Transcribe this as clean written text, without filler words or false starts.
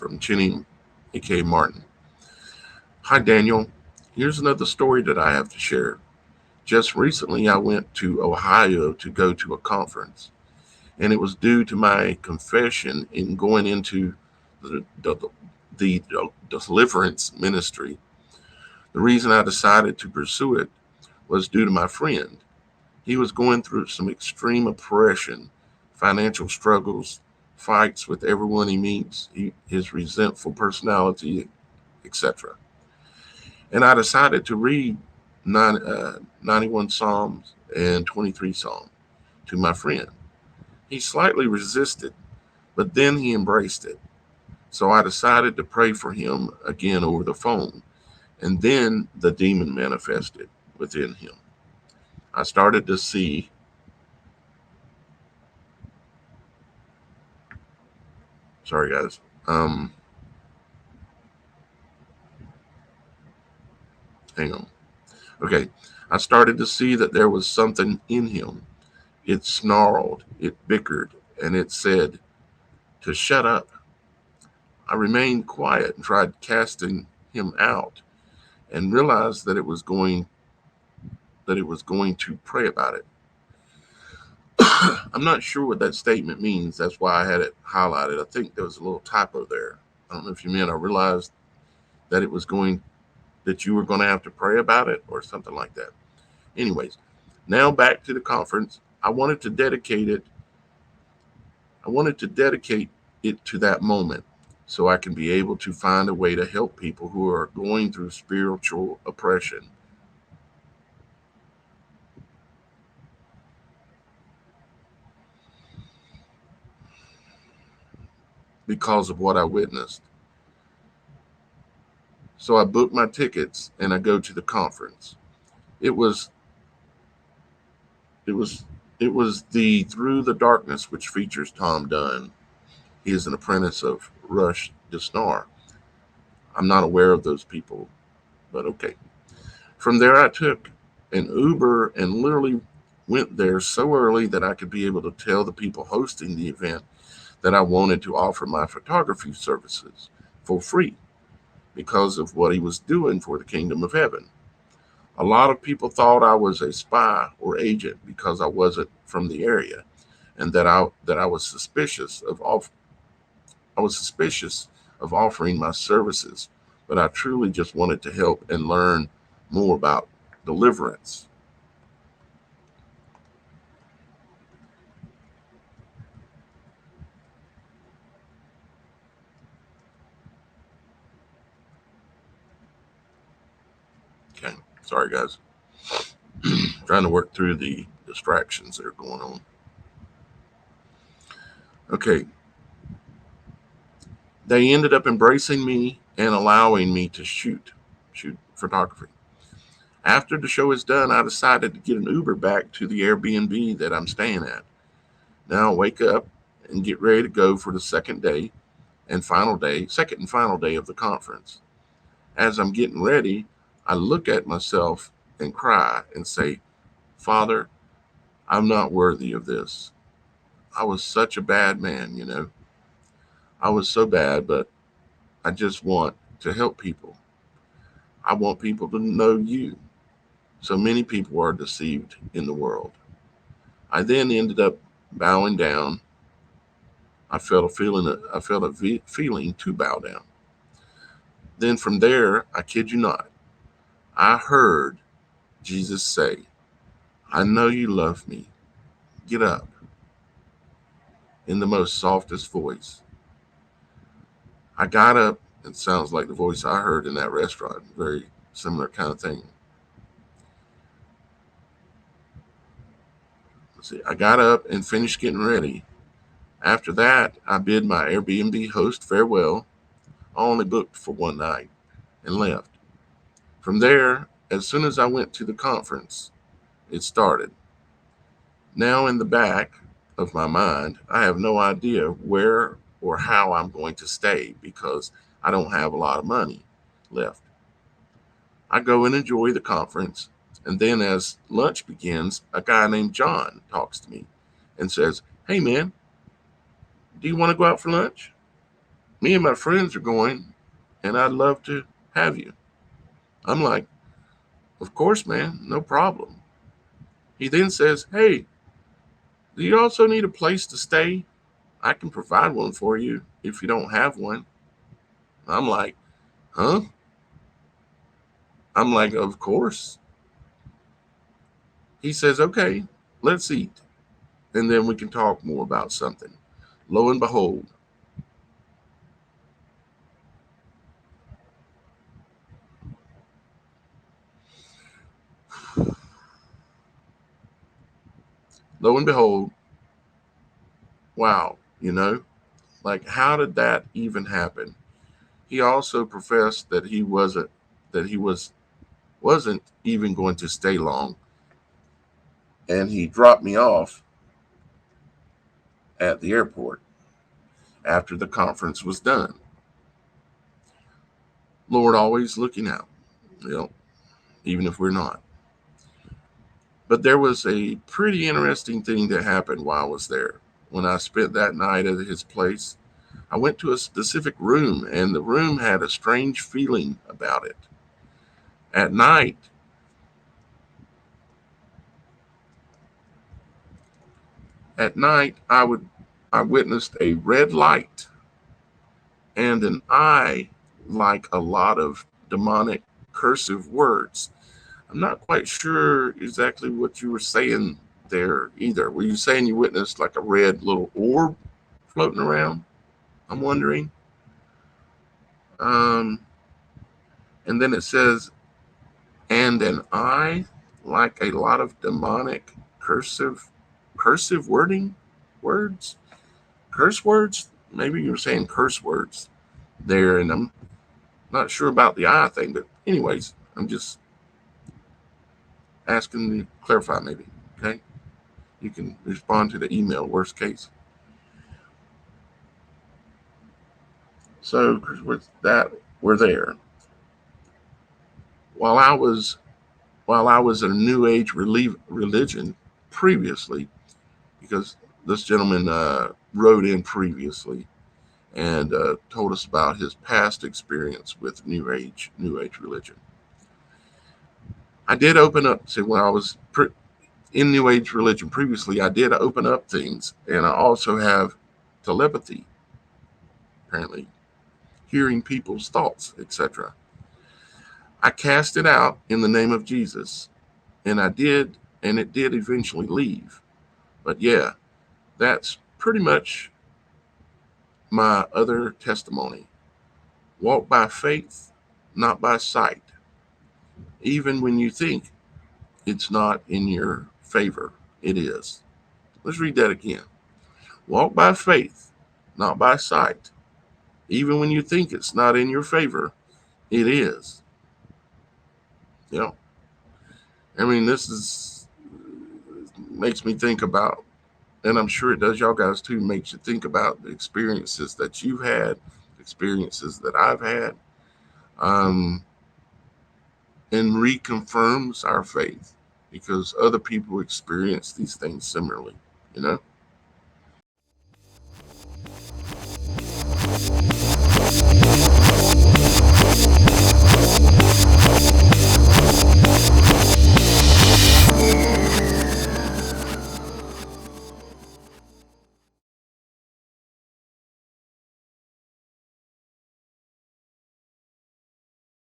from Chinny, aka Martin. Hi, Daniel. Here's another story that I have to share. Just recently, I went to Ohio to go to a conference, and it was due to my confession in going into the, the, the deliverance ministry. The reason I decided to pursue it was due to my friend. He was going through some extreme oppression, financial struggles, fights with everyone he meets, his resentful personality, etc. And I decided to read 91 Psalms and 23 Psalms to my friend. He slightly resisted, but then he embraced it. So I decided to pray for him again over the phone. And then the demon manifested within him. I started to see, sorry guys, hang on. Okay, I started to see that there was something in him. It snarled, it bickered, and it said to shut up. I remained quiet and tried casting him out and realized that it was going to pray about it. I'm not sure what that statement means. That's why I had it highlighted. I think there was a little typo there. I don't know if you meant I realized that it was going that you were going to have to pray about it or something like that. Anyways, now back to the conference. I wanted to dedicate it to that moment so I can be able to find a way to help people who are going through spiritual oppression because of what I witnessed. So I booked my tickets and I go to the conference. It was it was it was the Through the Darkness, which features Tom Dunn. He is an apprentice of Rush Desnar. I'm not aware of those people, but okay. From there, I took an Uber and literally went there so early that I could be able to tell the people hosting the event that I wanted to offer my photography services for free because of what he was doing for the kingdom of heaven. A lot of people thought I was a spy or agent because I wasn't from the area and that I was suspicious of offering my services, but I truly just wanted to help and learn more about deliverance. Okay, sorry guys, trying to work through the distractions that are going on. Okay, they ended up embracing me and allowing me to shoot photography. After the show is done, I decided to get an Uber back to the Airbnb that I'm staying at. Now I wake up and get ready to go for the second and final day of the conference. As I'm getting ready, I look at myself and cry and say, Father, I'm not worthy of this. I was such a bad man. I was so bad, but I just want to help people. I want people to know you. So many people are deceived in the world. I then ended up bowing down. I felt feeling to bow down. Then from there, I kid you not, I heard Jesus say, I know you love me. Get up, in the most softest voice. I got up. It sounds like the voice I heard in that restaurant. Very similar kind of thing. Let's see. I got up and finished getting ready. After that, I bid my Airbnb host farewell. I only booked for one night and left. From there, as soon as I went to the conference, it started. Now, in the back of my mind, I have no idea where or how I'm going to stay because I don't have a lot of money left. I go and enjoy the conference, and then as lunch begins, a guy named John talks to me and says, Hey man, do you want to go out for lunch? Me and my friends are going, and I'd love to have you. I'm like, of course, man, no problem. He then says, hey, do you also need a place to stay? I can provide one for you if you don't have one. I'm like, huh? I'm like, of course. He says, okay, let's eat, and then we can talk more about something. Lo and behold, lo and behold, wow, like how did that even happen? He also professed that he wasn't even going to stay long, and he dropped me off at the airport after the conference was done. Lord always looking out, you know, even if we're not. But there was a pretty interesting thing that happened while I was there. When I spent that night at his place, I went to a specific room, and the room had a strange feeling about it. At night, I witnessed a red light and an eye like a lot of demonic cursive words. I'm not quite sure exactly what you were saying there either. Were you saying you witnessed like a red little orb floating around? I'm wondering. Um, and then it says, and an eye like a lot of demonic cursive words, curse words. Maybe you were saying curse words there, and I'm not sure about the eye thing, but anyways, I'm just asking you to clarify maybe. Okay, you can respond to the email. Worst case. So with that, we're there. While I was while I was in a New Age religion previously, because this gentleman wrote in previously and told us about his past experience with New Age religion. I did open up. So when I was in New Age religion previously, I did open up things, and I also have telepathy, apparently, hearing people's thoughts, etc. I cast it out in the name of Jesus, and it did eventually leave. But yeah, that's pretty much my other testimony. Walk by faith, not by sight, even when you think it's not in your favor. It is. Let's read that again. Walk by faith, not by sight, even when you think it's not in your favor. It is. You know, I mean, this is makes me think about, and I'm sure it does y'all guys too, makes you think about the experiences that you've had, experiences that I've had, um, and reconfirms our faith because other people experience these things similarly, you know?